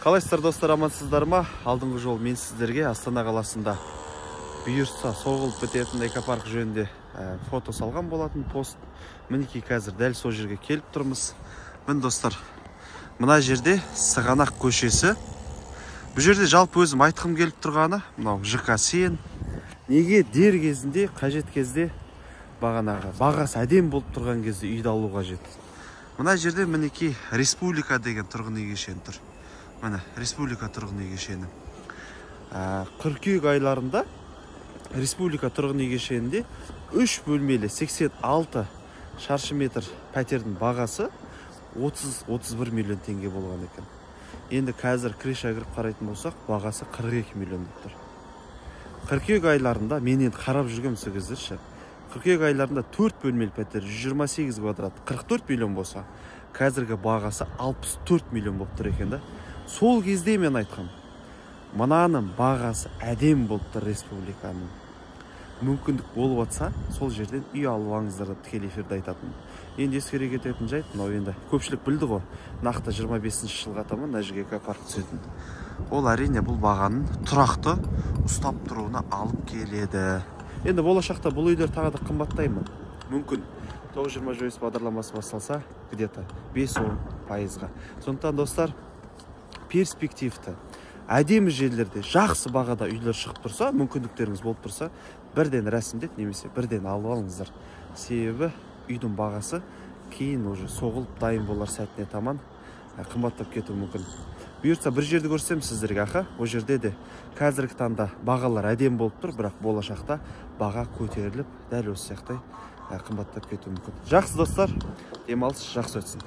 Қалайсыздар достар, амансыздар ма? Алдыңғы жол мен сіздерге Астана қаласында бұйырса соғылып бітетін экопарк жөнінде фото салған болатын пост. Мінекей қазір дәл сол жерге келіп тұрмыз. Мін достар, мына жерде Сығанақ көшесі. Бұл жерде жалпы өзім айтқым келіп тұрғаны, мынау ЖК сен неге дер кезінде, қажет кезде бағасы әдем болып тұрған кезде үйді алу қажет. Мына жерде мінекей Республика деген тұрғын үй кешені тұр. Міне, Республика тұрғын үй кешені. Қыркүйек айларында Республика тұрғын үй кешенінде 3 бөлмелі 86 шаршы метр пәтердің бағасы 30-31 миллион теңге болған екен. Енді қазір крыша кіріп қарайтын болсақ, бағасы 42 миллион тұр. Қыркүйек айларында мен енді қарап жүргем сіздерше. Қыркүйек айларында 4 бөлмелі пәтер 128 квадрат 44 миллион болса, қазіргі бағасы 64 миллион болып тұр екен да. Сол кезде мен айтқам, мынаның бағасы әдем болып тұр Республиканың. Мүмкіндік болып атса, сол жерден үй алуыңыздар тікелей эфирде айтатын. Енді ескере кететін жайт, мынау енді көпшілік білді ғой, нақты 25 жылға таман мына жерге экопарк түсетін. Ол әрине бұл бағаның тұрақты ұстап тұруына алып келеді. Енді болашақта бұл үйлер тағы да қымбаттаймын. Мүмкін 9-20 бағдарламасы басталса, где-то 5-10%-ға. Сондықтан достар, перспективті әдемі жерлерде жақсы бағада үйлер шығып тұрса, мүмкіндіктеріңіз болып тұрса, бірден рәсімдеп немесе бірден алып алыңыздар. Себебі үйдің бағасы кейін уже соғылып дайын болар сәтіне таман қымбаттап кетуі мүмкін. Бұйыртса бір жерді көрсем сіздерге, о жерде де қазіргі таңда бағалар әдем болып тұр, бірақ болашақта баға көтеріліп, дәл осы сияқты қымбаттап кетуі мүмкін. Жақсы достар, демалыс жақсы өтсін.